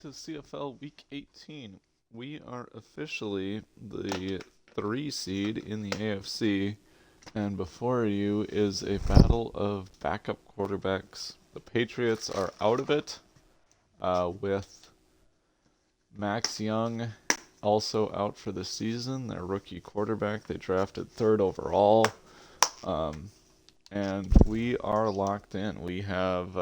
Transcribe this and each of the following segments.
to CFL Week 18. We are officially the 3 seed in the AFC, and before you is a battle of backup quarterbacks. The Patriots are out of it, with Max Young also out for the season, their rookie quarterback. They drafted third overall, and we are locked in. We have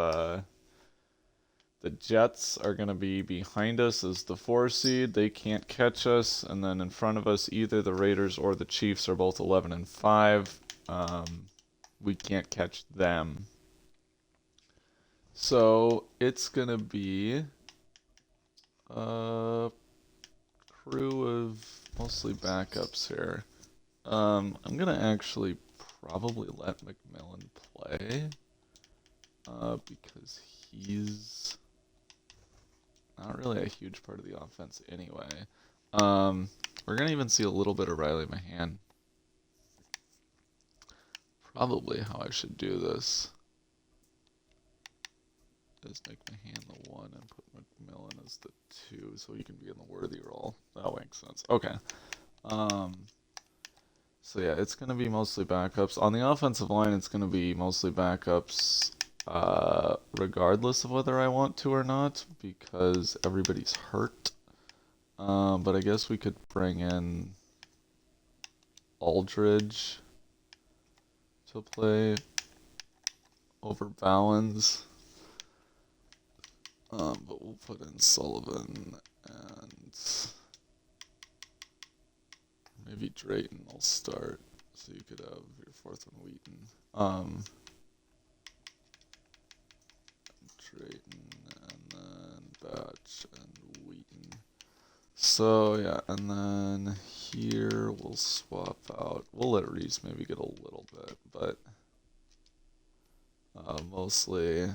the Jets are going to be behind us as the 4 seed. They can't catch us. And then in front of us, either the Raiders or the Chiefs are both 11 and 5. We can't catch them. So it's going to be a crew of mostly backups here. I'm going to actually probably let McMillan play because he's not really a huge part of the offense anyway. We're going to even see a little bit of Riley Mahan. Probably how I should do this is make Mahan the 1 and put McMillan as the 2 so he can be in the worthy role. That makes sense. Okay. So yeah, it's going to be mostly backups. On the offensive line, it's going to be mostly backups regardless of whether I want to or not, because everybody's hurt. But I guess we could bring in Aldridge to play over Bowens. But we'll put in Sullivan and maybe Drayton will start, so you could have your fourth one Wheaton. Drayton and then Batch and Wheaton. So yeah, and then here we'll swap out. We'll let Reese maybe get a little bit, but mostly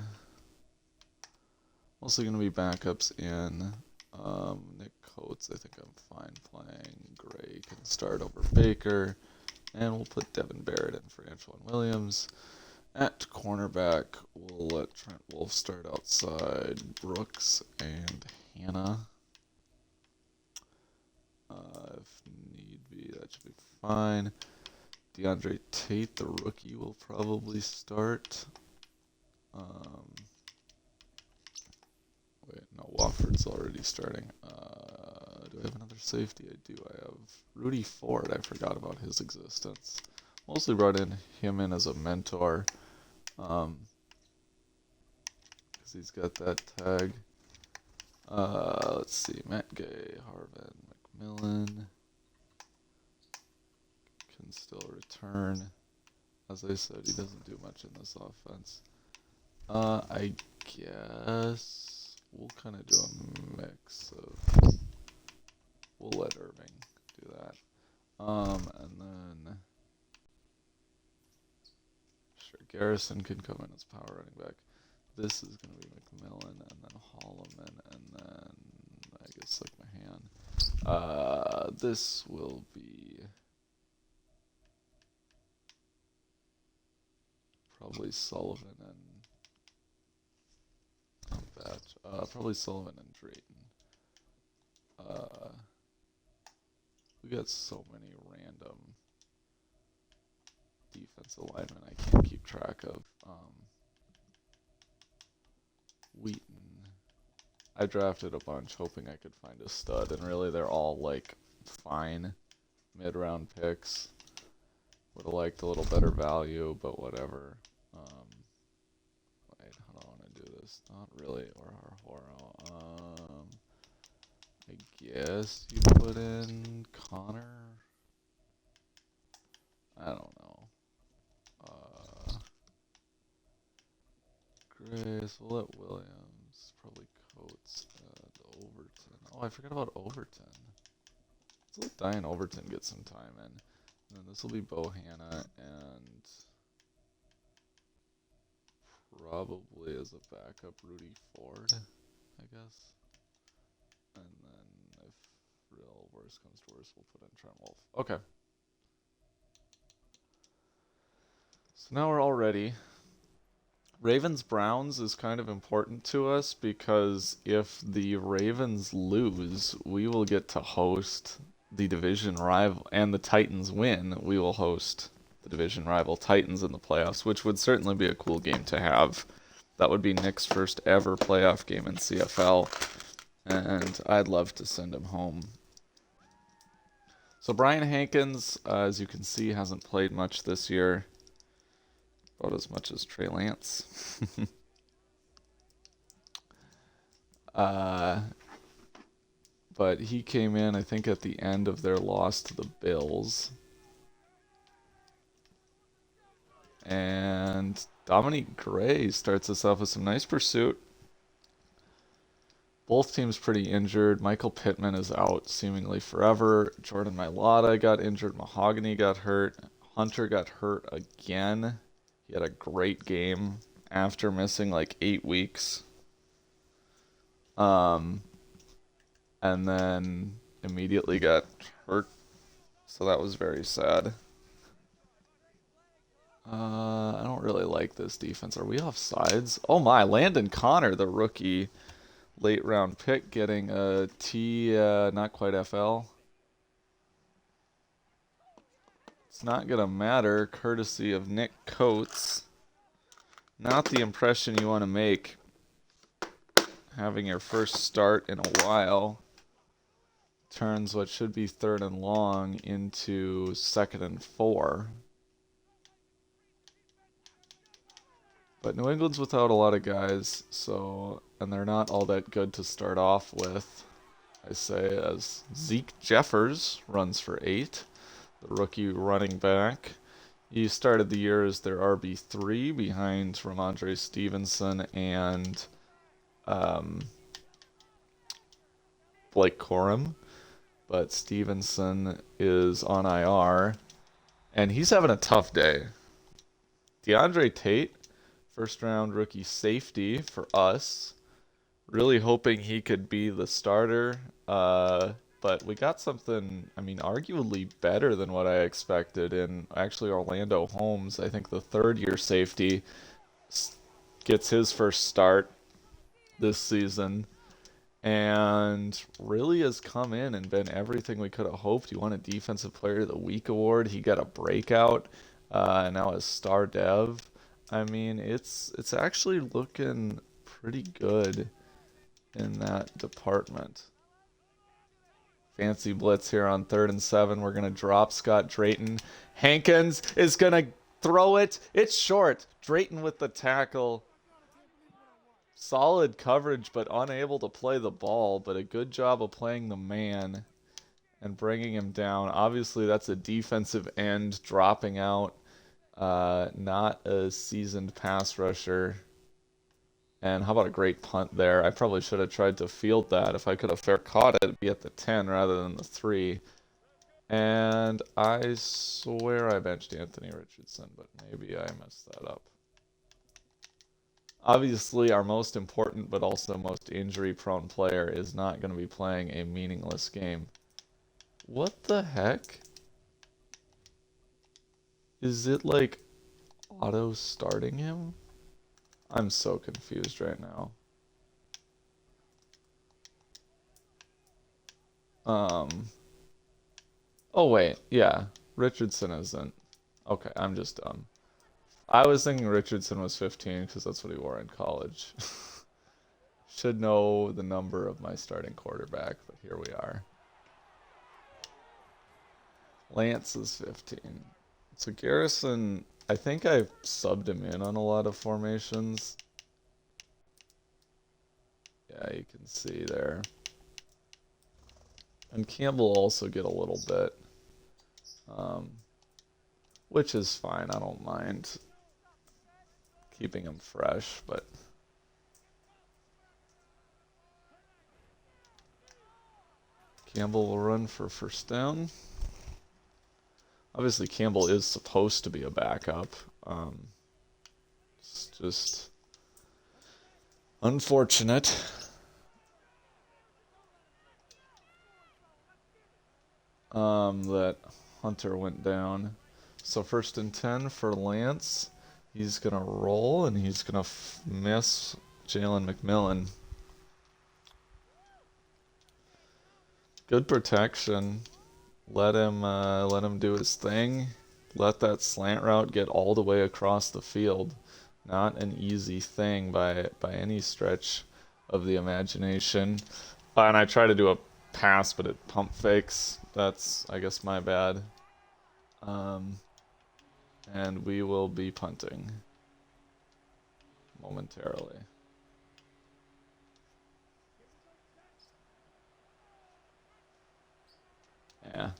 gonna be backups in. Nick Coates, I think I'm fine playing. Gray can start over Baker, and we'll put Devin Barrett in for Antoine Williams. At cornerback, we'll let Trent Wolf start outside Brooks and Hannah. If need be, that should be fine. DeAndre Tate, the rookie, will probably start. Wait, no, Wofford's already starting. Do I have another safety? I do. I have Rudy Ford. I forgot about his existence. Mostly brought him in as a mentor. Because he's got that tag. Let's see. Matt Gay, Harvin, McMillan can still return. As I said, he doesn't do much in this offense. I guess we'll kind of do a mix of. We'll let Irving do that. And then. Sure, Garrison can come in as power running back. This is going to be McMillan, and then Holloman, and then I guess like Mahan. This will be probably Sullivan and probably Sullivan and Drayton. We got so many random defensive linemen I can't keep track of. Wheaton. I drafted a bunch hoping I could find a stud, and really they're all like fine mid-round picks. Would have liked a little better value, but whatever. Wait, how do I want to do this? Not really, or Horo. I guess you put in Connor. I don't know. Grace, we'll let Williams, probably Coates, and Overton. Oh, I forgot about Overton. Let's let Diane Overton get some time in. And then this will be Bohanna, and probably as a backup, Rudy Ford, I guess. And then if real worst comes to worst, we'll put in Trent Wolf. Okay. So now we're all ready. Ravens Browns is kind of important to us because if the Ravens lose, we will get to host the division rival, and the Titans win, we will host the division rival Titans in the playoffs, which would certainly be a cool game to have. That would be Nick's first ever playoff game in CFL, and I'd love to send him home. So Brian Hankins, as you can see, hasn't played much this year. About as much as Trey Lance. But he came in, I think, at the end of their loss to the Bills. And Dominique Gray starts us off with some nice pursuit. Both teams pretty injured. Michael Pittman is out seemingly forever. Jordan Mailata got injured. Mahogany got hurt. Hunter got hurt again. He had a great game after missing like 8 weeks. And then immediately got hurt. So that was very sad. I don't really like this defense. Are we offsides? Oh my, Landon Connor, the rookie late round pick, getting a not quite FL. It's not going to matter, courtesy of Nick Coates. Not the impression you want to make having your first start in a while. Turns what should be 3rd and long into 2nd and 4. But New England's without a lot of guys, and they're not all that good to start off with. I say as Zeke Jeffers runs for 8, the rookie running back. He started the year as their RB3 behind Ramondre Stevenson and Blake Corum. But Stevenson is on IR, and he's having a tough day. DeAndre Tate, first round rookie safety for us. Really hoping he could be the starter. But we got something, I mean, arguably better than what I expected in actually Orlando Holmes. I think the 3rd-year safety gets his first start this season and really has come in and been everything we could have hoped. He won a Defensive Player of the Week award. He got a breakout, now as star dev. I mean, it's actually looking pretty good in that department. Fancy blitz here on 3rd and 7. We're going to drop Scott Drayton. Hankins is going to throw it. It's short. Drayton with the tackle. Solid coverage, but unable to play the ball. But a good job of playing the man and bringing him down. Obviously, that's a defensive end dropping out. Not a seasoned pass rusher. And how about a great punt there? I probably should have tried to field that. If I could have fair caught it, it'd be at the 10 rather than the 3. And I swear I benched Anthony Richardson, but maybe I messed that up. Obviously, our most important but also most injury-prone player is not going to be playing a meaningless game. What the heck? Is it like auto-starting him? I'm so confused right now. Oh wait, yeah. Richardson isn't. Okay, I'm just dumb. I was thinking Richardson was 15 because that's what he wore in college. Should know the number of my starting quarterback, but here we are. Lance is 15. So Garrison, I think I subbed him in on a lot of formations. Yeah, you can see there. And Campbell will also get a little bit, which is fine. I don't mind keeping him fresh, but Campbell will run for first down. Obviously, Campbell is supposed to be a backup. It's just unfortunate. That Hunter went down. So 1st and 10 for Lance. He's going to roll, and he's going to miss Jalen McMillan. Good protection. Let him do his thing. Let that slant route get all the way across the field. Not an easy thing by any stretch of the imagination. And I try to do a pass, but it pump fakes. That's, I guess, my bad. And we will be punting momentarily. Yeah,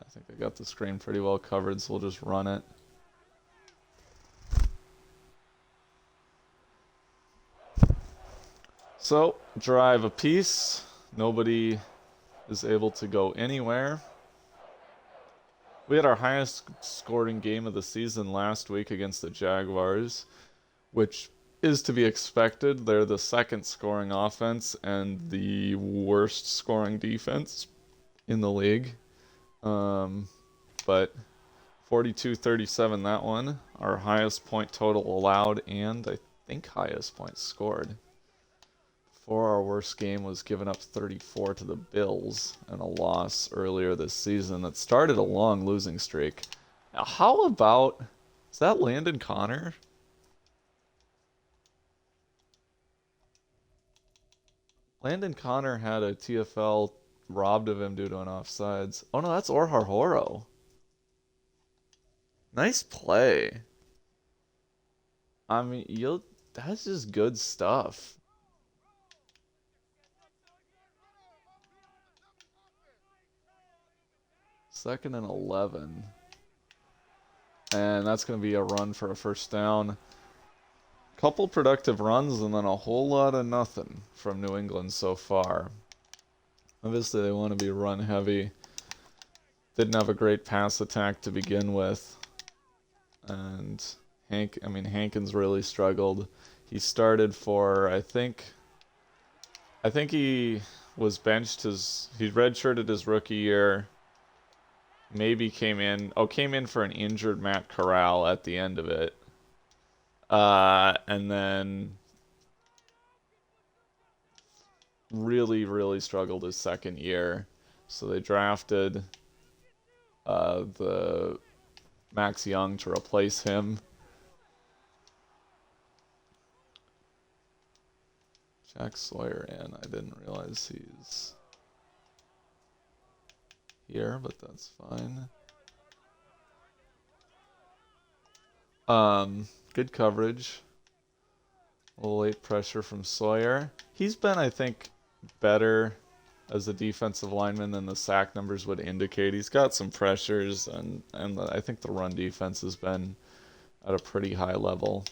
I think I got the screen pretty well covered, so we'll just run it. So, drive apiece. Nobody is able to go anywhere. We had our highest scoring game of the season last week against the Jaguars, which is to be expected. They're the second scoring offense and the worst scoring defense in the league. But 42-37 that one. Our highest point total allowed and I think highest points scored. For our worst game was giving up 34 to the Bills and a loss earlier this season that started a long losing streak. Now, how about... Is that Landon Connor? Landon Connor had a TFL robbed of him due to an offsides. Oh no, that's Orhar Horo. Nice play. I mean, that's just good stuff. Second and 11. And that's going to be a run for a first down. Couple productive runs and then a whole lot of nothing from New England so far. Obviously, they want to be run heavy. Didn't have a great pass attack to begin with. And Hankins really struggled. He started for, I think he was benched he redshirted his rookie year. Maybe came in for an injured Matt Corral at the end of it. And then really, really struggled his second year. So they drafted the Max Young to replace him. Jack Sawyer in. I didn't realize he's here, but that's fine. Good coverage. A little late pressure from Sawyer. He's been, I think, better as a defensive lineman than the sack numbers would indicate. He's got some pressures, and I think the run defense has been at a pretty high level.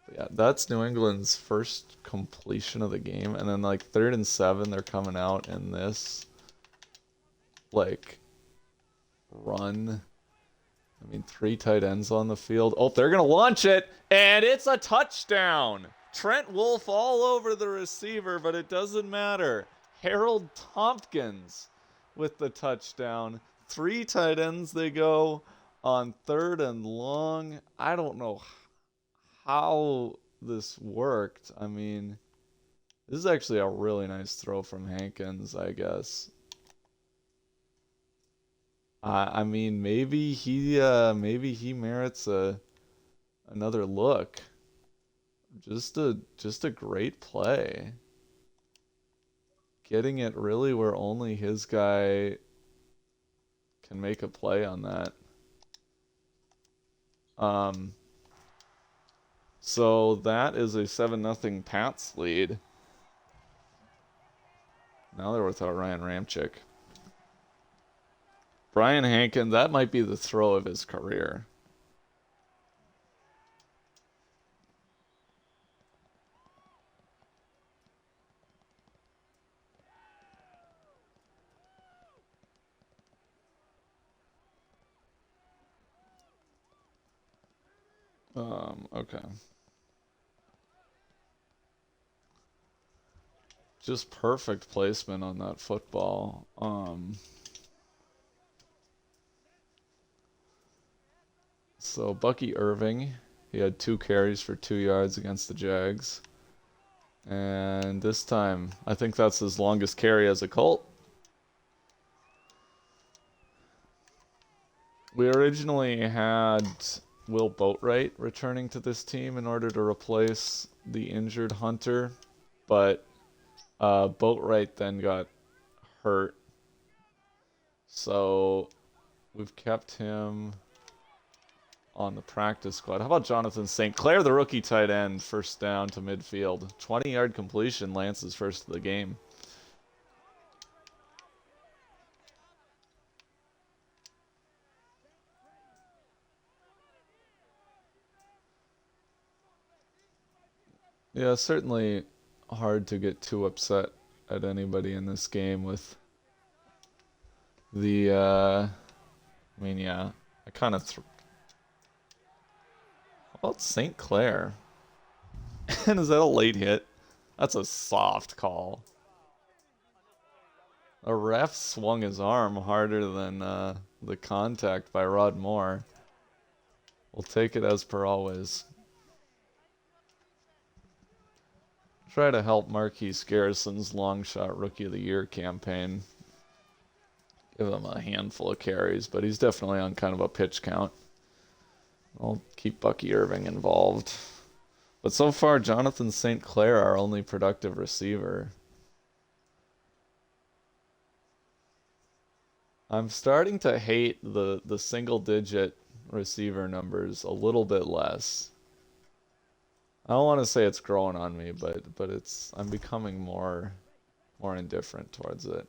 But yeah, that's New England's first completion of the game, and then like 3rd and 7, they're coming out in this like run. 3 tight ends on the field. Oh, they're gonna launch it, and it's a touchdown. Trent Wolfe all over the receiver, but it doesn't matter. Harold Tompkins with the touchdown. 3 tight ends they go on 3rd and long. I don't know how this worked. This is actually a really nice throw from Hankins, I guess. Maybe he merits another look. Just a great play. Getting it really where only his guy can make a play on that. So that is a 7-0 Pats lead. Now they're without Ryan Ramczyk. Brian Hankins, that might be the throw of his career. Okay. Just perfect placement on that football. So Bucky Irving, He had 2 carries for 2 yards against the Jags. And this time, I think that's his longest carry as a Colt. We originally had Will Boatwright returning to this team in order to replace the injured Hunter, but Boatwright then got hurt. So we've kept him on the practice squad. How about Jonathan St. Clair, the rookie tight end, first down to midfield. 20-yard completion, Lance's first of the game. Yeah, certainly hard to get too upset at anybody in this game with the, I mean, yeah, I kind of... How about St. Clair? And is that a late hit? That's a soft call. A ref swung his arm harder than the contact by Rod Moore. We'll take it as per always. Try to help Marquise Garrison's long shot Rookie of the Year campaign. Give him a handful of carries, but he's definitely on kind of a pitch count. I'll keep Bucky Irving involved. But so far, Jonathan St. Clair, our only productive receiver. I'm starting to hate the single-digit receiver numbers a little bit less. I don't want to say it's growing on me, but I'm becoming more indifferent towards it.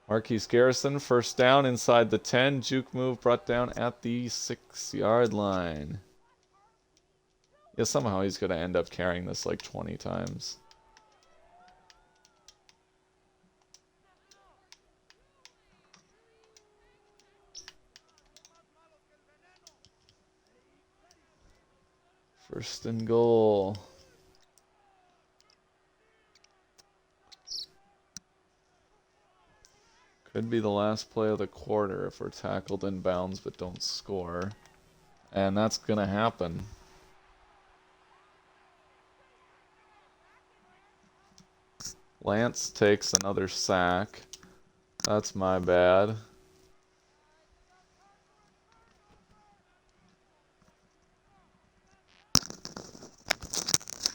Marquise Garrison, first down inside the 10. Juke move brought down at the 6-yard line. Yeah, somehow he's going to end up carrying this like 20 times. First and goal. Could be the last play of the quarter if we're tackled in bounds but don't score. And that's going to happen. Lance takes another sack. That's my bad.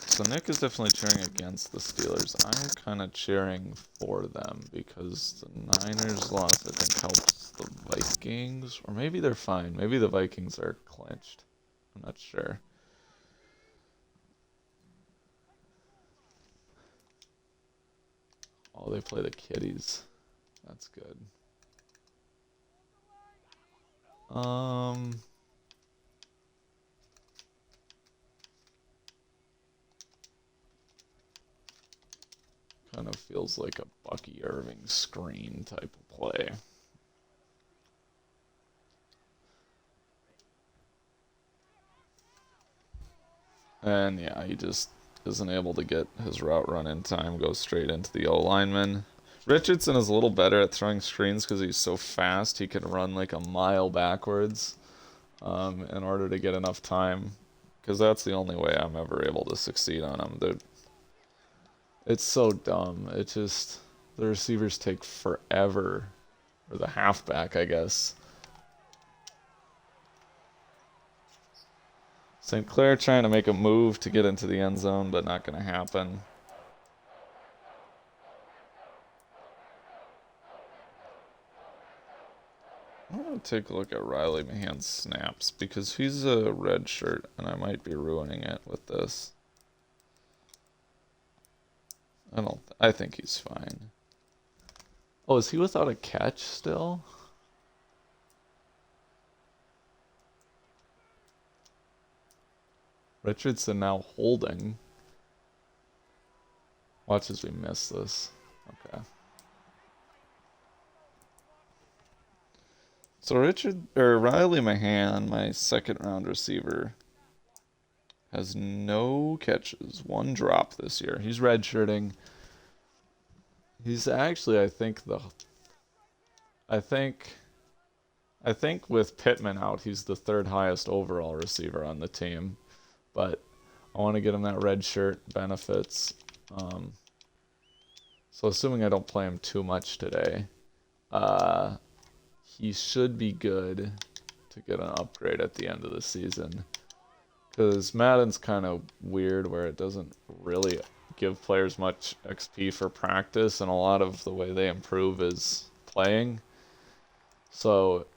So Nick is definitely cheering against the Steelers. I'm kind of cheering for them because the Niners loss, I think, helps the Vikings. Or maybe they're fine. Maybe the Vikings are clinched. I'm not sure. Oh, they play the Kitties. That's good. Kind of feels like a Bucky Irving screen type of play. And yeah, he just isn't able to get his route run in time, goes straight into the O-lineman. Richardson is a little better at throwing screens because he's so fast. He can run like a mile backwards in order to get enough time. Because that's the only way I'm ever able to succeed on him. It's so dumb. It just... The receivers take forever. Or the halfback, I guess. St. Clair trying to make a move to get into the end zone, but not going to happen. I want to take a look at Riley Mahan's snaps because he's a red shirt and I might be ruining it with this. I think he's fine. Oh, is he without a catch still? Richardson now holding. Watch as we miss this. Okay. So Riley Mahan, my second round receiver, has no catches, 1 drop this year. He's redshirting. He's actually, I think I think with Pittman out, he's the third highest overall receiver on the team. But I want to get him that red shirt benefits. So assuming I don't play him too much today, he should be good to get an upgrade at the end of the season. Because Madden's kind of weird where it doesn't really give players much XP for practice, and a lot of the way they improve is playing. So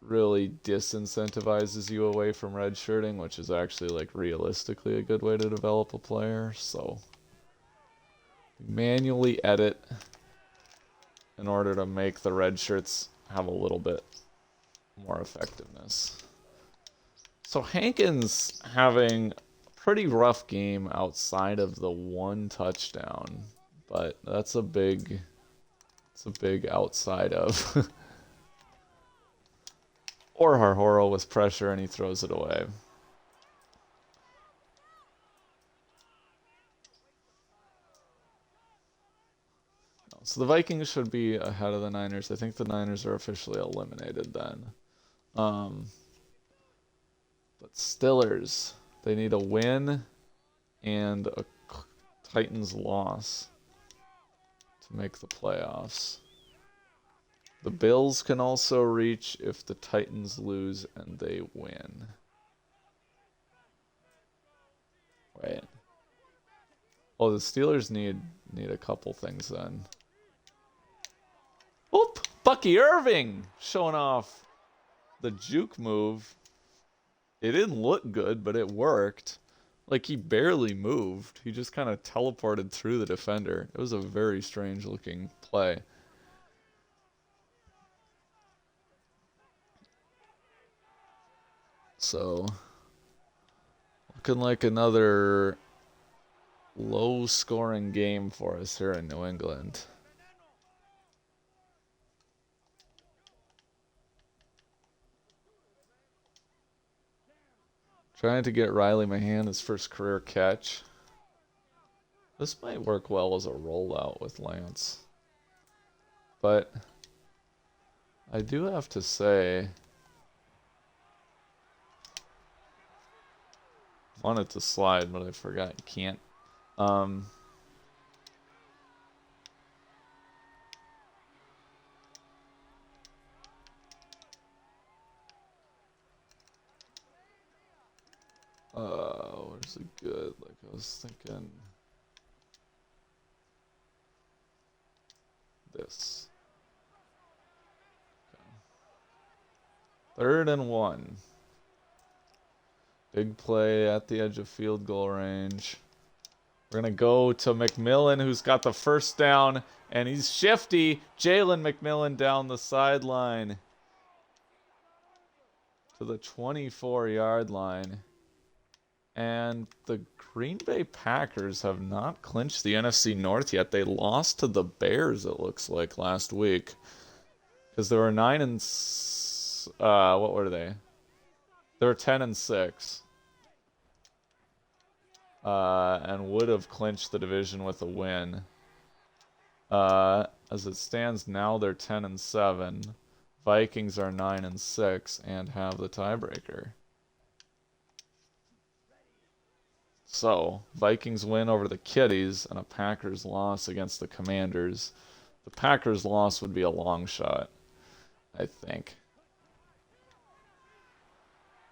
really disincentivizes you away from redshirting, which is actually like realistically a good way to develop a player. So manually edit in order to make the red shirts have a little bit more effectiveness. So Hankins having a pretty rough game outside of the one touchdown, but that's a big outside of. Or Harhoro with pressure and he throws it away. So the Vikings should be ahead of the Niners. I think the Niners are officially eliminated then. But Steelers, they need a win and a Titans loss to make the playoffs. The Bills can also reach if the Titans lose and they win. Wait. Oh, the Steelers need a couple things then. Oop! Bucky Irving showing off the juke move. It didn't look good, but it worked. Like, he barely moved. He just kind of teleported through the defender. It was a very strange looking play. So, looking like another low-scoring game for us here in New England. Trying to get Riley Mahan his first career catch. This might work well as a rollout with Lance. But I do have to say, I wanted to slide, but I forgot you can't. Where's it good? Like, I was thinking this. Okay. 3rd and 1. Big play at the edge of field goal range. We're going to go to McMillan, who's got the first down, and he's shifty. Jalen McMillan down the sideline to the 24-yard line. And the Green Bay Packers have not clinched the NFC North yet. They lost to the Bears, it looks like, last week. Because they were 9 and... what were they? They were 10 and 6. And would have clinched the division with a win. As it stands now, they're 10 and 7. Vikings are 9 and 6 and have the tiebreaker. So, Vikings win over the Kitties and a Packers loss against the Commanders. The Packers loss would be a long shot, I think.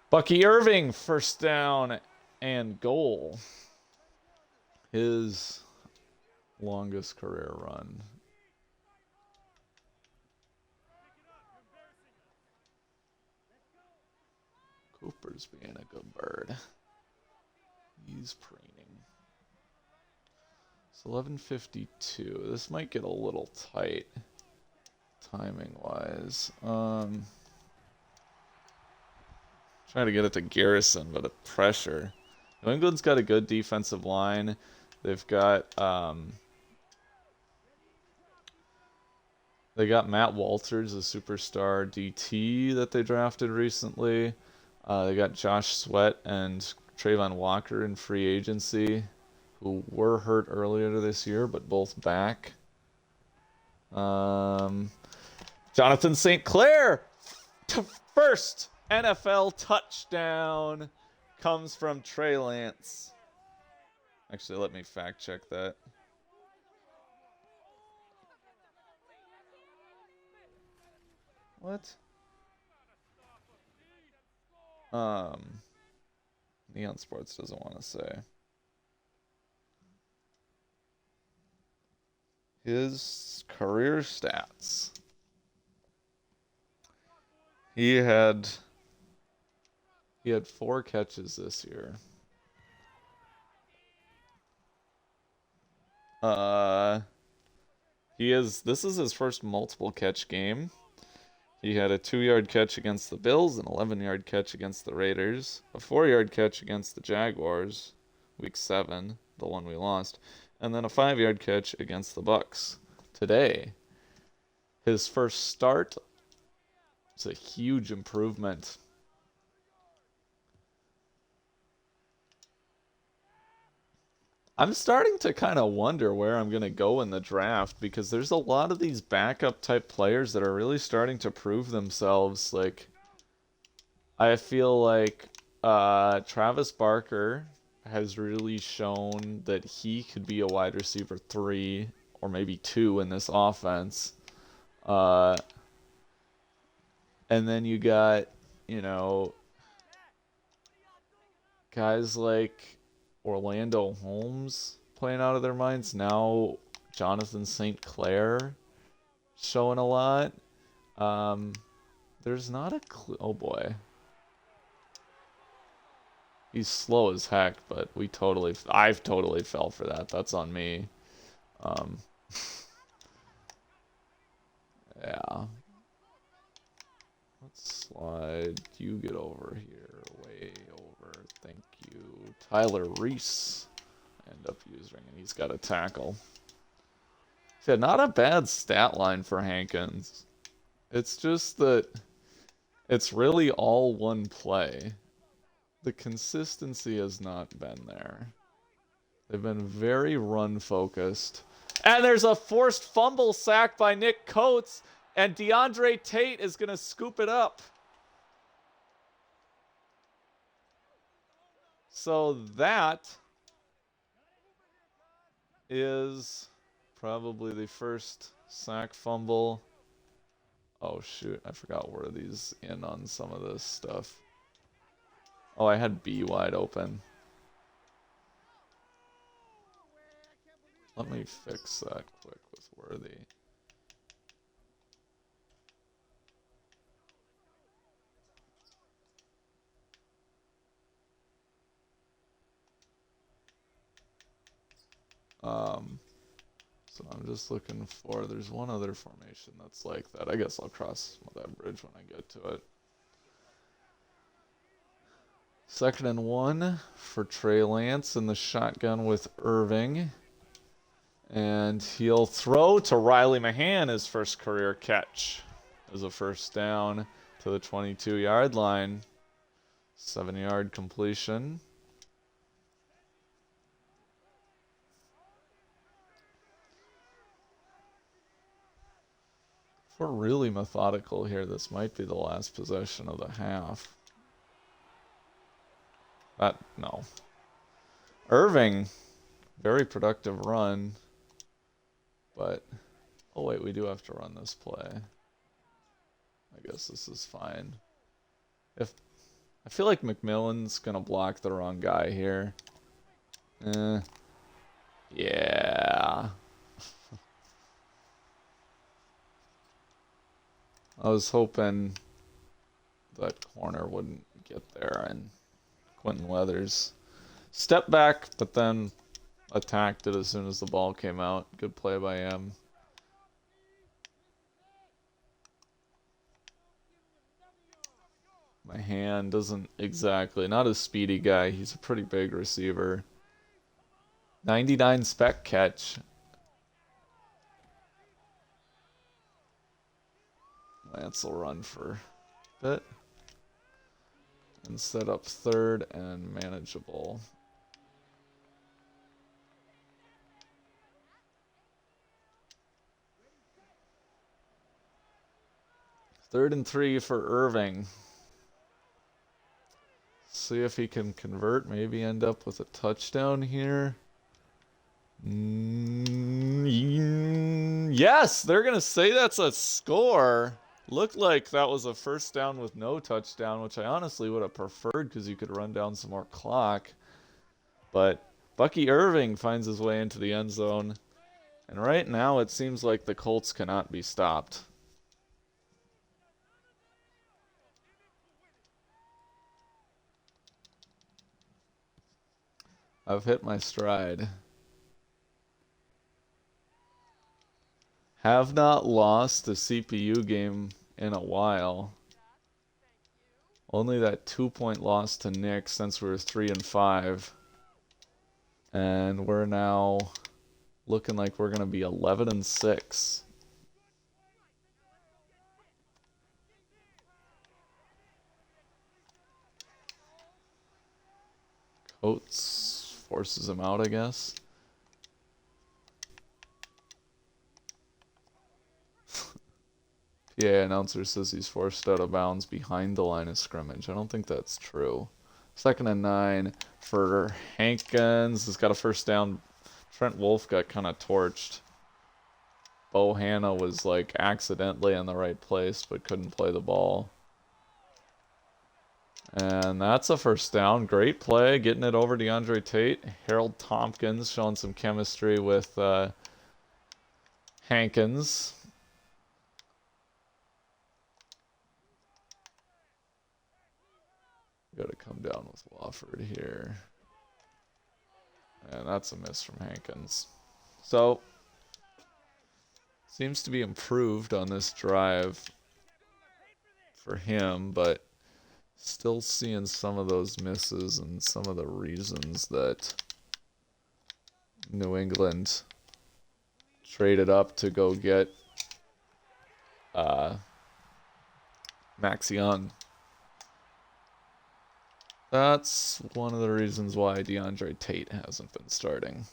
Bucky Irving, first down and goal. His longest career run. Cooper's being a good bird. He's preening. It's 11:52. This might get a little tight timing-wise. Trying to get it to Garrison, but at pressure. New England's got a good defensive line. They've got they got Matt Walters, a superstar DT that they drafted recently. They got Josh Sweat and Trayvon Walker in free agency, who were hurt earlier this year, but both back. Jack Jonathan St. Clair, first NFL touchdown comes from Trey Lance. Actually, let me fact check that. What? Neon Sports doesn't want to say. His career stats. He had 4 catches this year. This is his first multiple catch game. He had a 2-yard catch against the Bills, an 11-yard catch against the Raiders, a 4-yard catch against the Jaguars, week 7, the one we lost, and then a 5-yard catch against the Bucks today. His first start, it's a huge improvement. I'm starting to kind of wonder where I'm going to go in the draft because there's a lot of these backup type players that are really starting to prove themselves. Like, I feel like Travis Barker has really shown that he could be a wide receiver 3 or maybe 2 in this offense. And then you got, guys like Orlando Holmes playing out of their minds. Now Jonathan St. Clair showing a lot. There's not a clue. Oh boy. He's slow as heck, but I've totally fell for that. That's on me. Yeah. Let's slide. You get over here. Way over. Thank you. Tyler Reese. End up using, and he's got a tackle. Yeah, not a bad stat line for Hankins. It's just that it's really all one play. The consistency has not been there. They've been very run-focused. And there's a forced fumble sack by Nick Coates, and DeAndre Tate is going to scoop it up. So that is probably the first sack fumble. Oh, shoot. I forgot where these in on some of this stuff. Oh, I had B wide open. Let me fix that quick with Worthy. So I'm just looking for, there's one other formation that's like that. I guess I'll cross that bridge when I get to it. 2nd and 1 for Trey Lance in the shotgun with Irving. And he'll throw to Riley Mahan, his first career catch as a first down to the 22-yard line. 7-yard completion. If we're really methodical here, this might be the last possession of the half. No. Irving, very productive run. But, oh wait, we do have to run this play. I guess this is fine. I feel like McMillan's gonna block the wrong guy here. Yeah. I was hoping that corner wouldn't get there, and Quentin Weathers stepped back, but then attacked it as soon as the ball came out. Good play by him. My hand doesn't exactly, not a speedy guy. He's a pretty big receiver. 99 spec catch. Lance will run for a bit. And set up 3rd and manageable. 3rd and 3 for Irving. See if he can convert. Maybe end up with a touchdown here. Yes, they're going to say that's a score. Looked like that was a first down with no touchdown, which I honestly would have preferred because you could run down some more clock. But Bucky Irving finds his way into the end zone. And right now it seems like the Colts cannot be stopped. I've hit my stride. Have not lost a CPU game in a while. Only that 2-point loss to Nick since we were 3 and 5. And we're now looking like we're going to be 11 and 6. Coates forces him out, I guess. PA announcer says he's forced out of bounds behind the line of scrimmage. I don't think that's true. 2nd and 9 for Hankins. He's got a first down. Trent Wolf got kind of torched. Bo Hanna was like accidentally in the right place but couldn't play the ball. And that's a first down. Great play. Getting it over DeAndre Tate. Harold Tompkins showing some chemistry with Hankins. Got to come down with Wofford here. And that's a miss from Hankins. So, seems to be improved on this drive for him, but still seeing some of those misses and some of the reasons that New England traded up to go get Max Young. That's one of the reasons why DeAndre Tate hasn't been starting.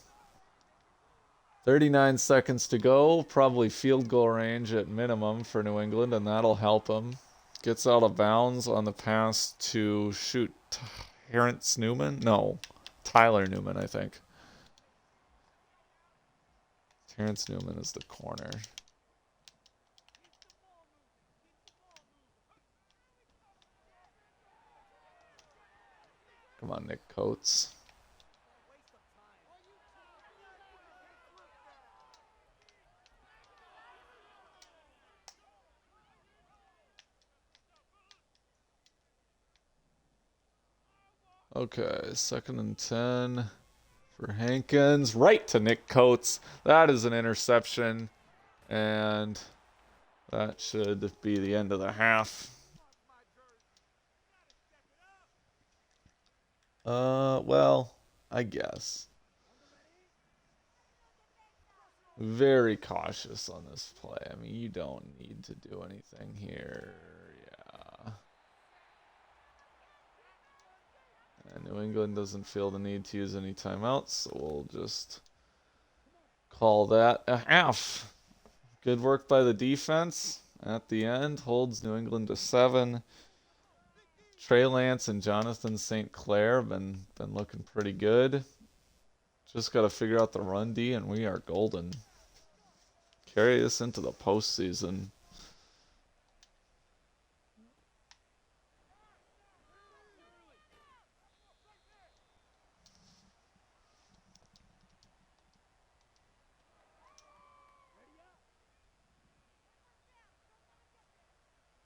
39 seconds to go. Probably field goal range at minimum for New England, and that'll help him. Gets out of bounds on the pass to shoot Terrence Newman? No, Tyler Newman, I think. Terrence Newman is the corner. Come on, Nick Coates. Okay, 2nd and 10 for Hankins. Right to Nick Coates. That is an interception. And that should be the end of the half. Well, I guess. Very cautious on this play. I mean, you don't need to do anything here. Yeah. And New England doesn't feel the need to use any timeouts, so we'll just call that a half. Good work by the defense at the end. Holds New England to 7. Trey Lance and Jonathan St. Clair have been looking pretty good. Just got to figure out the run D, and we are golden. Carry this into the postseason.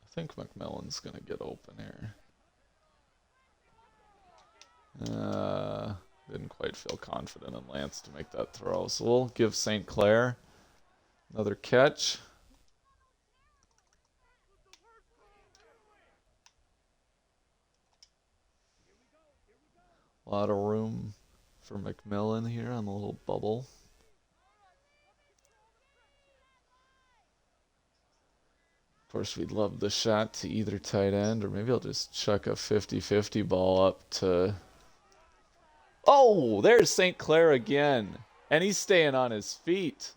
I think McMillan's going to get open here. Didn't quite feel confident in Lance to make that throw. So we'll give St. Clair another catch. A lot of room for McMillan here on the little bubble. Of course, we'd love the shot to either tight end, or maybe I'll just chuck a 50-50 ball up to... Oh, there's St. Clair again. And he's staying on his feet.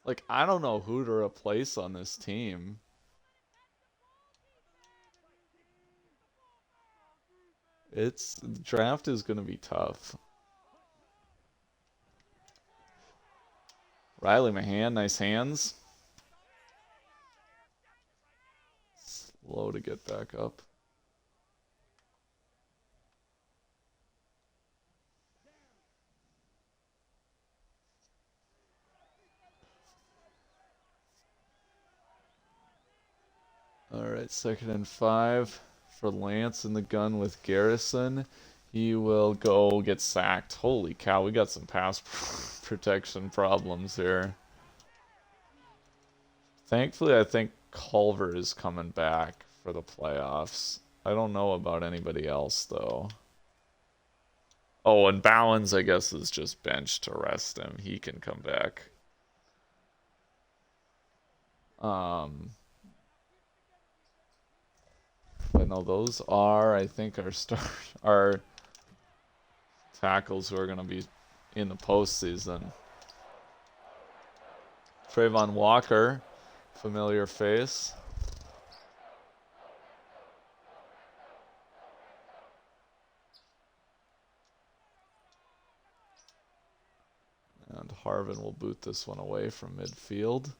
Like, I don't know who to replace on this team. The draft is going to be tough. Riley Mahan, nice hands. Slow to get back up. All right, 2nd and 5 for Lance in the gun with Garrison. He will go get sacked. Holy cow, we got some pass protection problems here. Thankfully, I think Culver is coming back for the playoffs. I don't know about anybody else, though. Oh, and Bowens, I guess, is just benched to rest him. He can come back. But no, those are, I think, our tackles who are going to be in the postseason. Trayvon Walker, familiar face. And Harvin will boot this one away from midfield.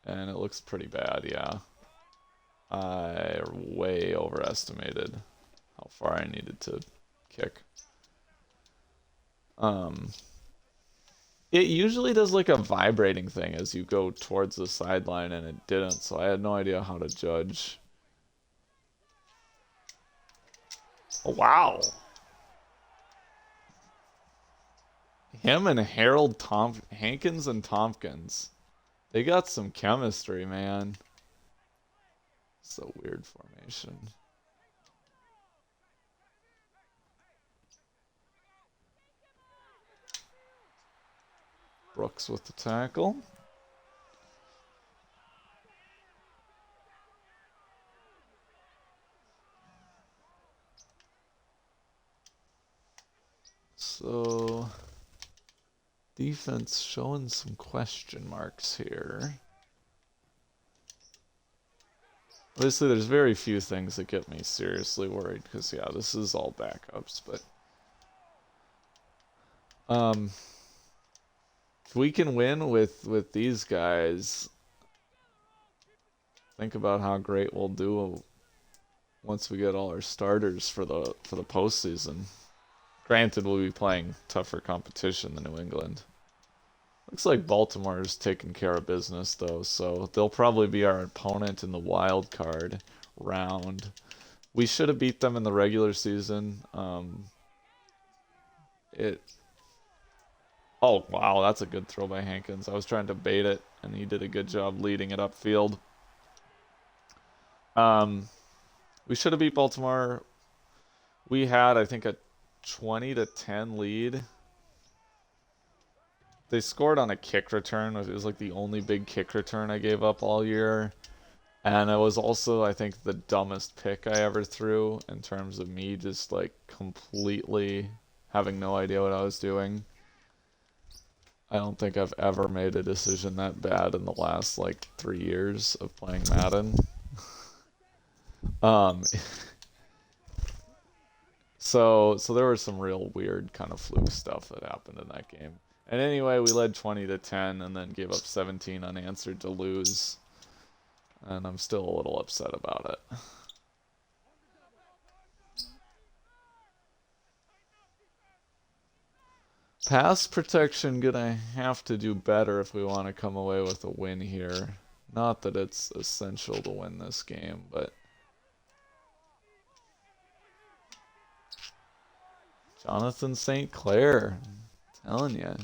And it looks pretty bad, yeah. I way overestimated how far I needed to kick. It usually does like a vibrating thing as you go towards the sideline, and it didn't, so I had no idea how to judge. Oh, wow. Him and Hankins and Tompkins. They got some chemistry, man. It's a weird formation. Brooks with the tackle. So, defense showing some question marks here. Obviously, there's very few things that get me seriously worried, because, yeah, this is all backups, but... if we can win with these guys, think about how great we'll do once we get all our starters for the postseason. Granted, we'll be playing tougher competition than New England. Looks like Baltimore's taking care of business, though, so they'll probably be our opponent in the wild card round. We should have beat them in the regular season. Oh, wow, that's a good throw by Hankins. I was trying to bait it, and he did a good job leading it upfield. We should have beat Baltimore. We had, I think, a 20-10 lead. They scored on a kick return. It was like the only big kick return I gave up all year. And it was also, I think, the dumbest pick I ever threw in terms of me just like completely having no idea what I was doing. I don't think I've ever made a decision that bad in the last like 3 years of playing Madden. So there was some real weird kind of fluke stuff that happened in that game. And anyway, we led 20-10 and then gave up 17 unanswered to lose. And I'm still a little upset about it. Pass protection gonna have to do better if we want to come away with a win here. Not that it's essential to win this game, but... Jonathan St. Clair, I'm telling you.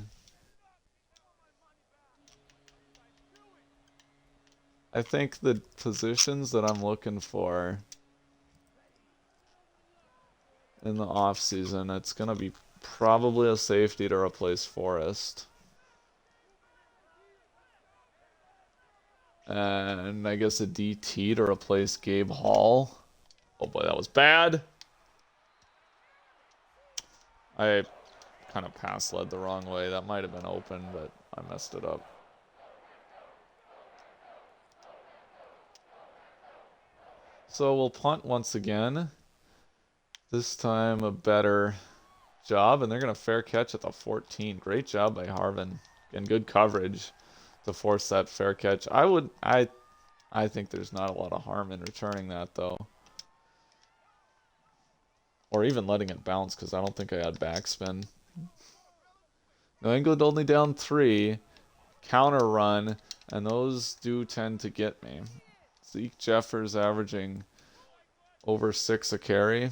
I think the positions that I'm looking for in the off season, it's gonna be probably a safety to replace Forrest. And I guess a DT to replace Gabe Hall. Oh boy, that was bad. I kind of pass led the wrong way. That might have been open, but I messed it up. So we'll punt once again. This time a better job, and they're going to fair catch at the 14. Great job by Harvin. And good coverage to force that fair catch. I think there's not a lot of harm in returning that, though. Or even letting it bounce, because I don't think I had backspin. New England only down 3. Counter run, and those do tend to get me. Zeke Jeffers averaging over 6 a carry.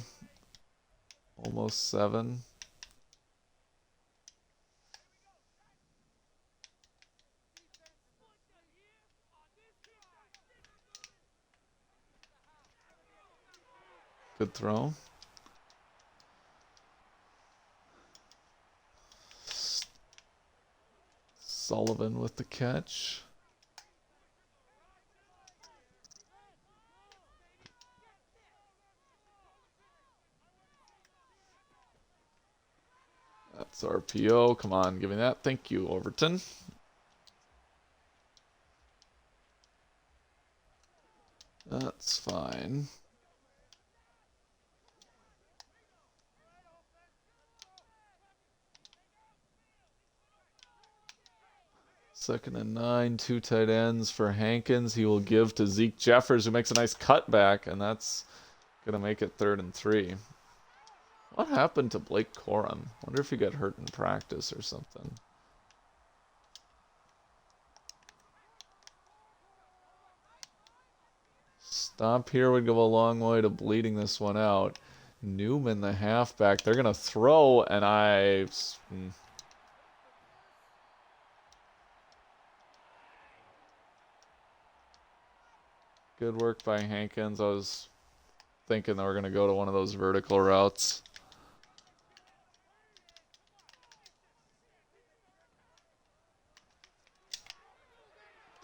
Almost 7. Good throw. Sullivan with the catch. That's RPO. Come on, give me that. Thank you, Overton. That's fine. Second and 9, 2 tight ends for Hankins. He will give to Zeke Jeffers, who makes a nice cutback, and that's going to make it 3rd and 3. What happened to Blake Corum? Wonder if he got hurt in practice or something. Stop here would go a long way to bleeding this one out. Newman, the halfback, they're going to throw, and Good work by Hankins. I was thinking they were going to go to one of those vertical routes.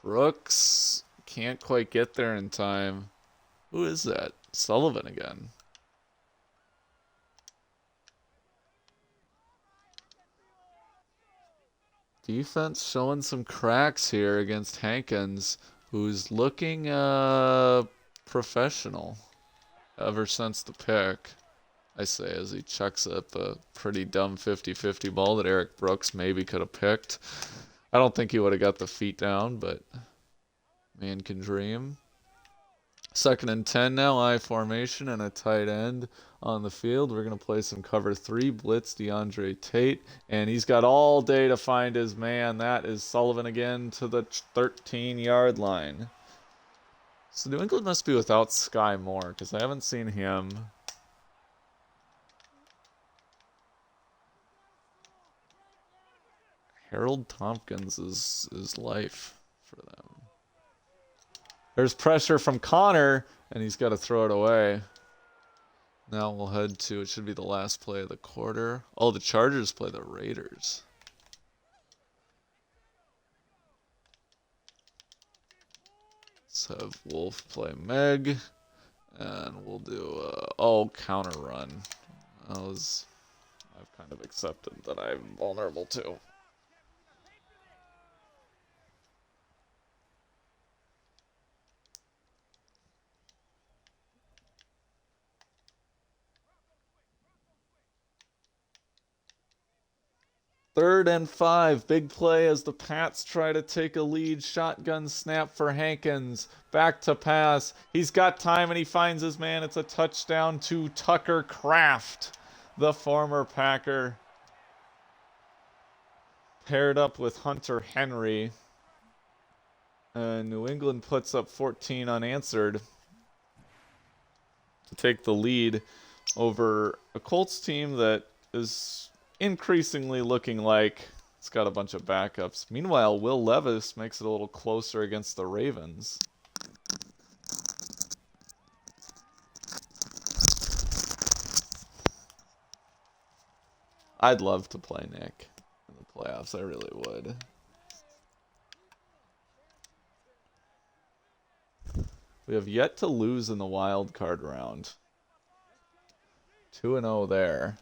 Brooks can't quite get there in time. Who is that? Sullivan again. Defense showing some cracks here against Hankins, who's looking professional ever since the pick, I say, as he chucks up a pretty dumb 50-50 ball that Eric Brooks maybe could have picked. I don't think he would have got the feet down, but man can dream. 2nd and 10 now, I formation and a tight end on the field. We're going to play some cover 3, blitz DeAndre Tate, and he's got all day to find his man. That is Sullivan again to the 13-yard line. So New England must be without Sky Moore, because I haven't seen him. Harold Tompkins is life for them. There's pressure from Connor, and he's got to throw it away. Now we'll head to, it should be the last play of the quarter. Oh, the Chargers play the Raiders. Let's have Wolf play Meg, and we'll do, counter run. I've kind of accepted that I'm vulnerable to. Third and 5, big play as the Pats try to take a lead. Shotgun snap for Hankins. Back to pass. He's got time and he finds his man. It's a touchdown to Tucker Kraft, the former Packer. Paired up with Hunter Henry. New England puts up 14 unanswered to take the lead over a Colts team that is increasingly looking like it's got a bunch of backups. Meanwhile, Will Levis makes it a little closer against the Ravens. I'd love to play Nick in the playoffs. I really would. We have yet to lose in the wild card round. 2-0 there.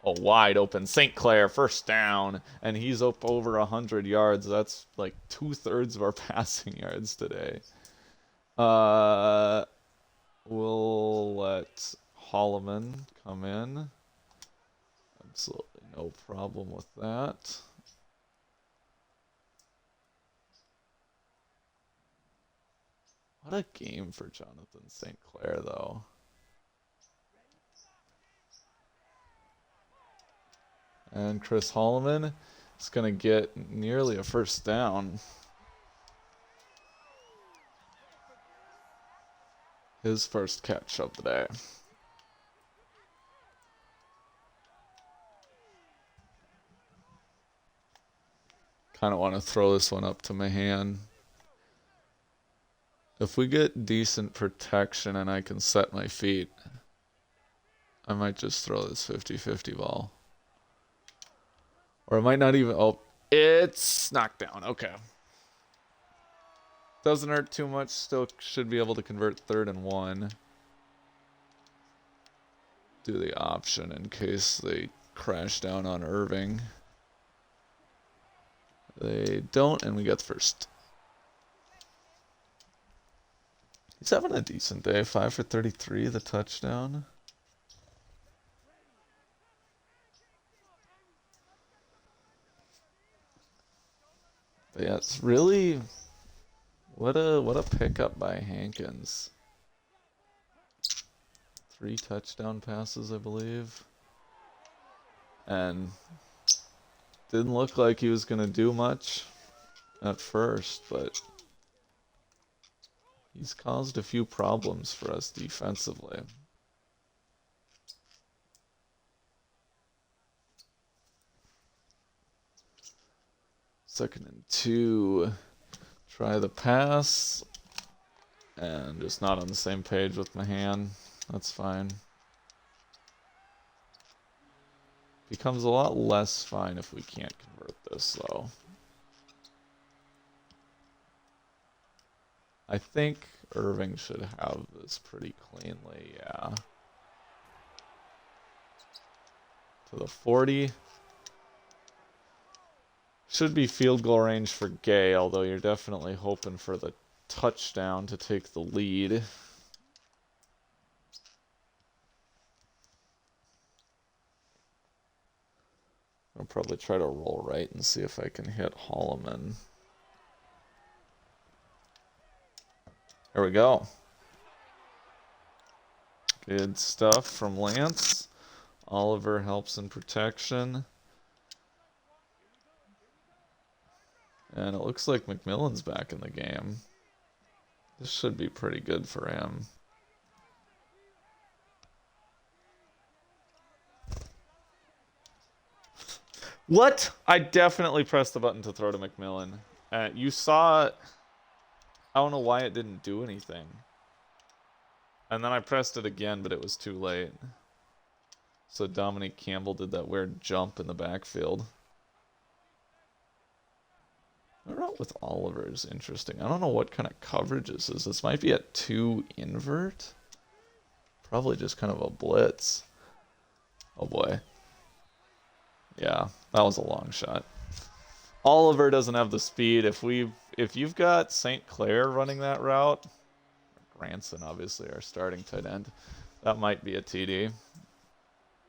A wide open St. Clair, first down, and he's up over 100 yards. That's like 2/3 of our passing yards today. We'll let Holloman come in. Absolutely no problem with that. What a game for Jonathan St. Clair, though. And Chris Holloman is going to get nearly a first down. His first catch of the day. Kind of want to throw this one up to Mahan. If we get decent protection and I can set my feet, I might just throw this 50-50 ball. Or I might not even... Oh, it's knocked down. Okay. Doesn't hurt too much. Still should be able to convert 3rd and 1. Do the option in case they crash down on Irving. They don't, and we get the first. He's having a decent day. 5 for 33, the touchdown. But yeah, it's really what a pickup by Hankins. 3 touchdown passes, I believe. And didn't look like he was going to do much at first, but he's caused a few problems for us defensively. Second and 2. Try the pass. And just not on the same page with Mahan. That's fine. Becomes a lot less fine if we can't convert this, though. I think Irving should have this pretty cleanly, yeah. To the 40. Should be field goal range for Gay, although you're definitely hoping for the touchdown to take the lead. I'll probably try to roll right and see if I can hit Holloman. There we go. Good stuff from Lance. Oliver helps in protection. And it looks like McMillan's back in the game. This should be pretty good for him. What? I definitely pressed the button to throw to McMillan. You saw... I don't know why it didn't do anything. And then I pressed it again, but it was too late. So Dominique Campbell did that weird jump in the backfield. The route with Oliver is interesting. I don't know what kind of coverage this is. This might be at 2 invert. Probably just kind of a blitz. Oh boy. Yeah, that was a long shot. Oliver doesn't have the speed. If you've got St. Clair running that route, Granson obviously our starting tight end, that might be a TD.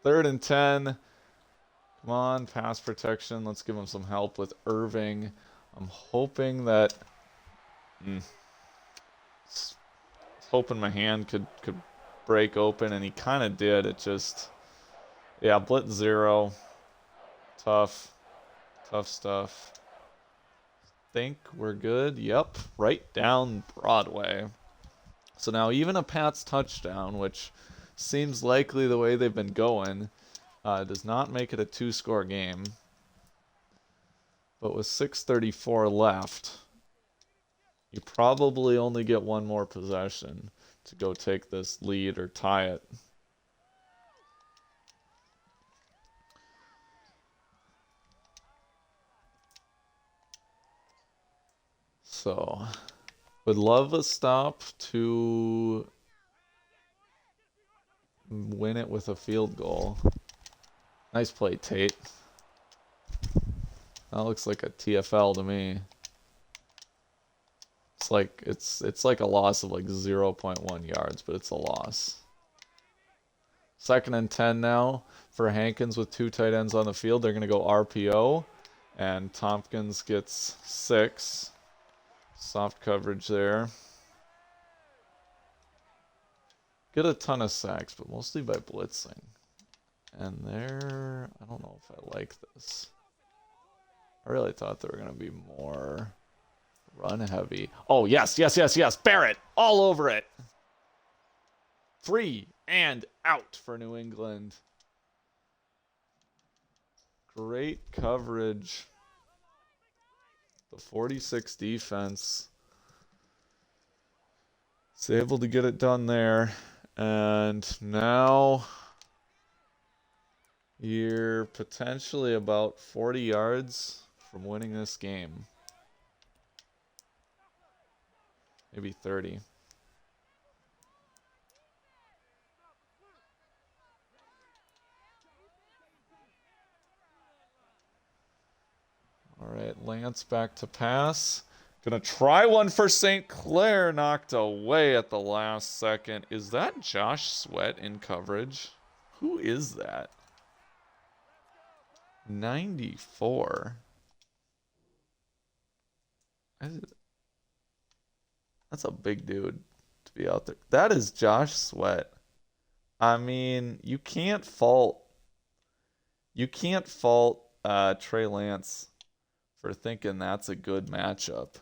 3rd and 10. Come on, pass protection. Let's give him some help with Irving. I'm hoping that... hoping my hand could break open, and he kind of did. It just... Yeah, blitz 0. Tough stuff. Think we're good. Yep, right down Broadway. So now even a Pats touchdown, which seems likely the way they've been going, does not make it a 2-score game. But with 6:34 left, you probably only get one more possession to go take this lead or tie it. So, would love a stop to win it with a field goal. Nice play, Tate. That looks like a TFL to me. It's like it's like a loss of like 0.1 yards, but it's a loss. 2nd and 10 now for Hankins with 2 tight ends on the field. They're going to go RPO, and Tompkins gets 6. Soft coverage there. Get a ton of sacks, but mostly by blitzing. And there, I don't know if I like this. I really thought they were going to be more run heavy. Oh, yes, yes, yes, yes. Barrett, all over it. 3 and out for New England. Great coverage. The 46 defense is able to get it done there. And now you're potentially about 40 yards from winning this game. Maybe 30. All right, Lance back to pass. Gonna try one for St. Clair. Knocked away at the last second. Is that Josh Sweat in coverage? Who is that? 94. That's a big dude to be out there. That is Josh Sweat. I mean, you can't fault Trey Lance for thinking that's a good matchup.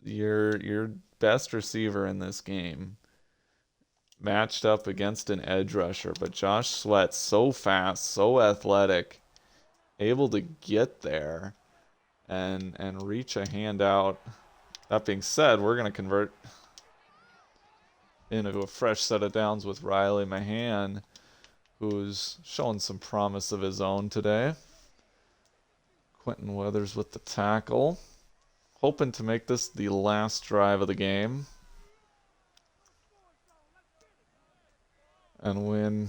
Your best receiver in this game matched up against an edge rusher, but Josh Sweat so fast, so athletic, able to get there and reach a hand out. That being said, we're going to convert into a fresh set of downs with Riley Mahan, who's showing some promise of his own today. Quentin Weathers with the tackle. Hoping to make this the last drive of the game. And win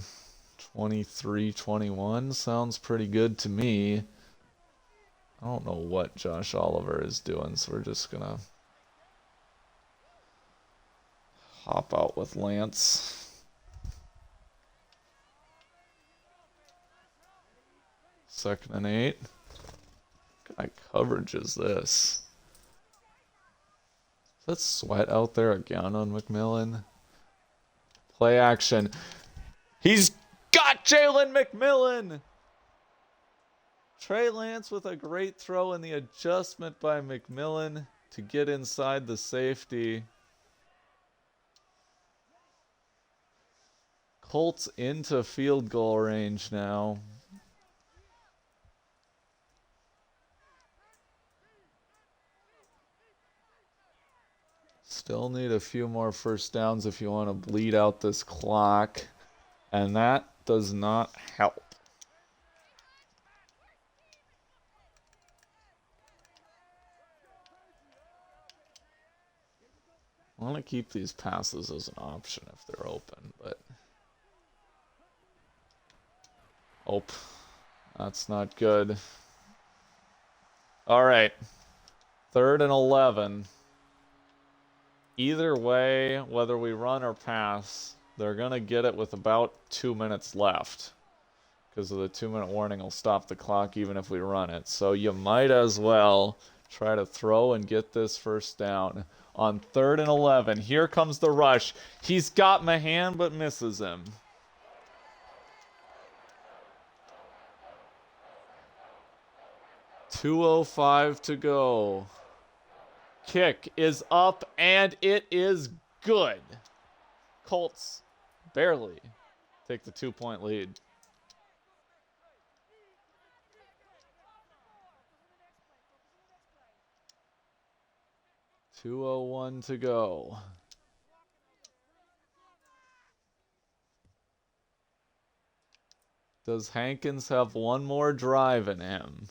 23-21. Sounds pretty good to me. I don't know what Josh Oliver is doing, so we're just going to hop out with Lance. 2nd and 8. What kind of coverage is this? Is that Sweat out there again on McMillan? Play action. He's got Jalen McMillan! Trey Lance with a great throw and the adjustment by McMillan to get inside the safety. Colts into field goal range now. Still need a few more first downs if you want to bleed out this clock. And that does not help. I want to keep these passes as an option if they're open, but... Oh, that's not good. All right. 3rd and 11. Either way, whether we run or pass, they're going to get it with about 2 minutes left. Because of the 2-minute warning will stop the clock even if we run it. So you might as well try to throw and get this first down. On 3rd and 11, here comes the rush. He's got Mahan but misses him. .205 to go. Kick is up, and it is good. Colts barely take the 2-point lead. .201 to go. Does Hankins have one more drive in him?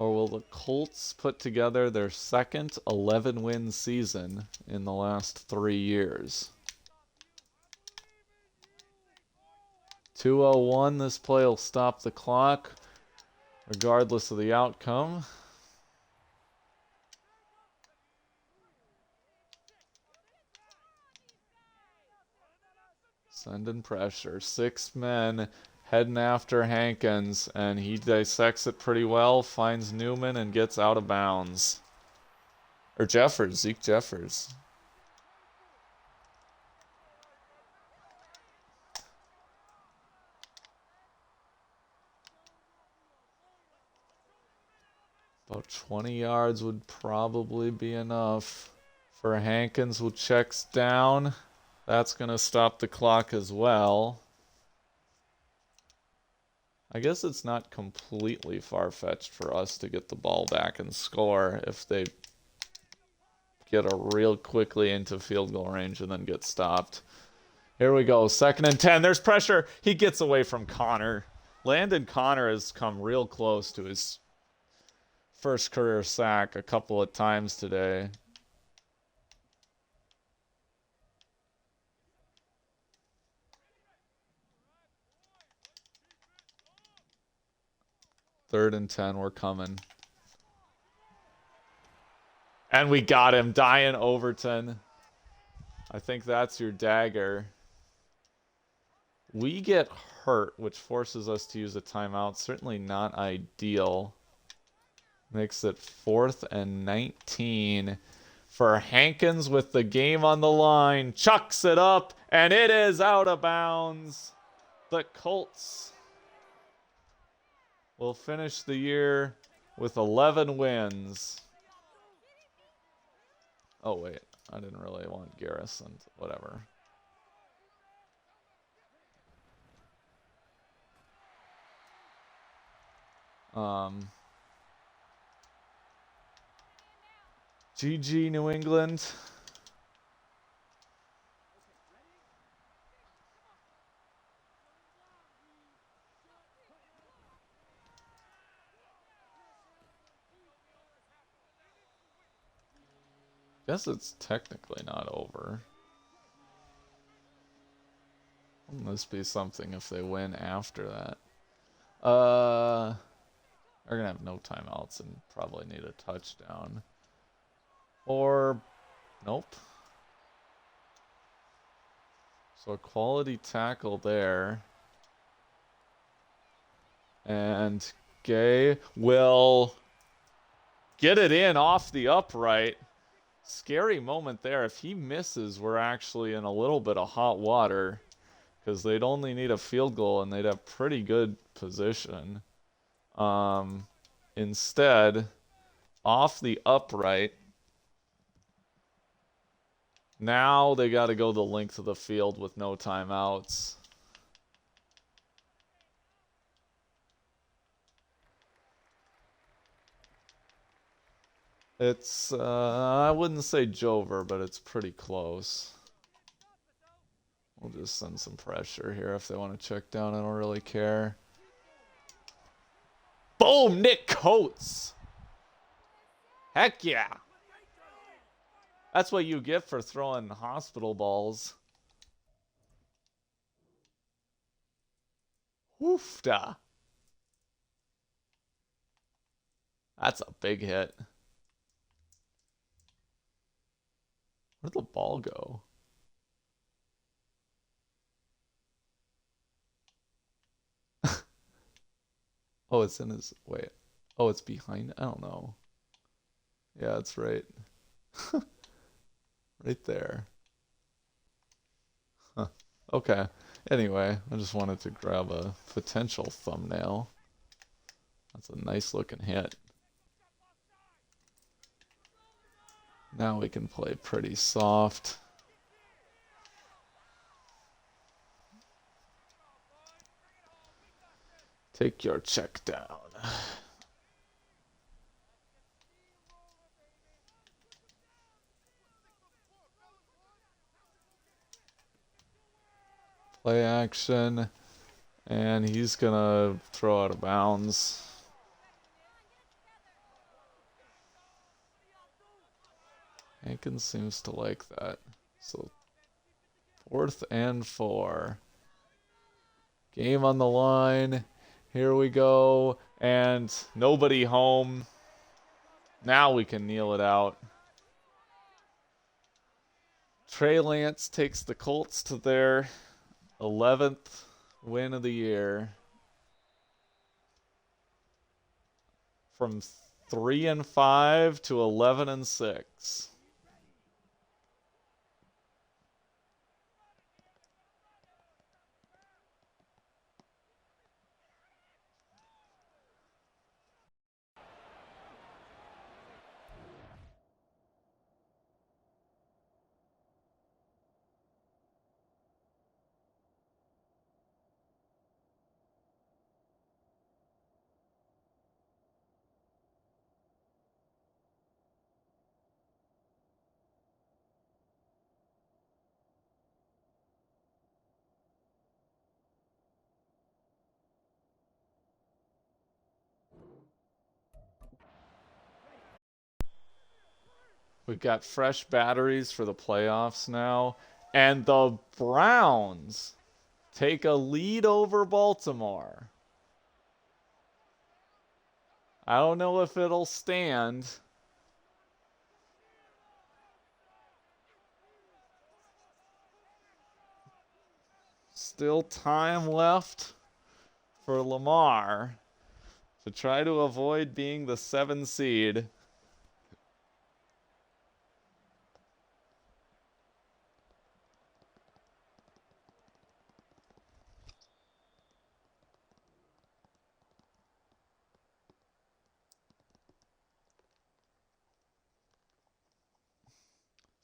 Or will the Colts put together their second 11-win season in the last 3 years? 2:01, this play will stop the clock, regardless of the outcome. Sending pressure. 6 men heading after Hankins, and he dissects it pretty well, finds Newman, and gets out of bounds. Or Jeffers, Zeke Jeffers. About 20 yards would probably be enough for Hankins, who checks down. That's going to stop the clock as well. I guess it's not completely far-fetched for us to get the ball back and score if they get a real quickly into field goal range and then get stopped. Here we go, 2nd and 10. There's pressure. He gets away from Connor. Landon Connor has come real close to his first career sack a couple of times today. Third and 10, we're coming. And we got him, Diane Overton. I think that's your dagger. We get hurt, which forces us to use a timeout. Certainly not ideal. Makes it 4th and 19 for Hankins with the game on the line. Chucks it up, and it is out of bounds. The Colts will finish the year with 11 wins. Oh, wait. I didn't really want Garrison. Whatever. GG New England. Guess it's technically not over. Wouldn't this be something if they win after that? They're gonna have no timeouts and probably need a touchdown. Or, nope. So a quality tackle there. And Gay will get it in off the upright. Scary moment there. If he misses, we're actually in a little bit of hot water because they'd only need a field goal and they'd have pretty good position. Instead, off the upright. Now they got to go the length of the field with no timeouts. It's, I wouldn't say Jover, but it's pretty close. We'll just send some pressure here if they want to check down. I don't really care. Boom! Nick Coates! Heck yeah! That's what you get for throwing hospital balls. Woofda. That's a big hit. Where'd the ball go? Oh, it's in his... Wait. Oh, it's behind... I don't know. Yeah, it's right. Right there. Huh. Okay. Anyway, I just wanted to grab a potential thumbnail. That's a nice looking hit. Now we can play pretty soft. Take your check down. Play action. And he's gonna throw out of bounds. Hankins seems to like that. So 4th and 4. Game on the line. Here we go. And nobody home. Now we can kneel it out. Trey Lance takes the Colts to their 11th win of the year. From 3-5 to 11-6. We've got fresh batteries for the playoffs now. And the Browns take a lead over Baltimore. I don't know if it'll stand. Still time left for Lamar to try to avoid being the 7 seed.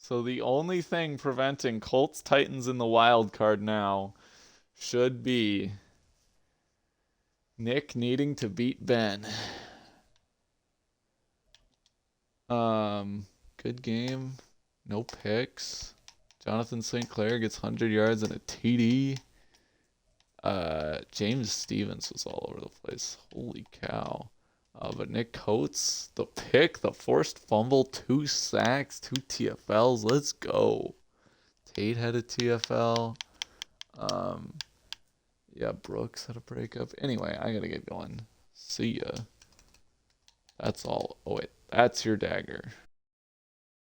So the only thing preventing Colts Titans in the wild card now should be Nick needing to beat Ben. Good game. No picks. Jonathan St. Clair gets 100 yards and a TD. James Stevens was all over the place. Holy cow. But Nick Coates, the pick, the forced fumble, 2 sacks, 2 TFLs. Let's go. Tate had a TFL. Yeah, Brooks had a breakup. Anyway, I gotta get going. See ya. That's all. Oh, wait. That's your dagger.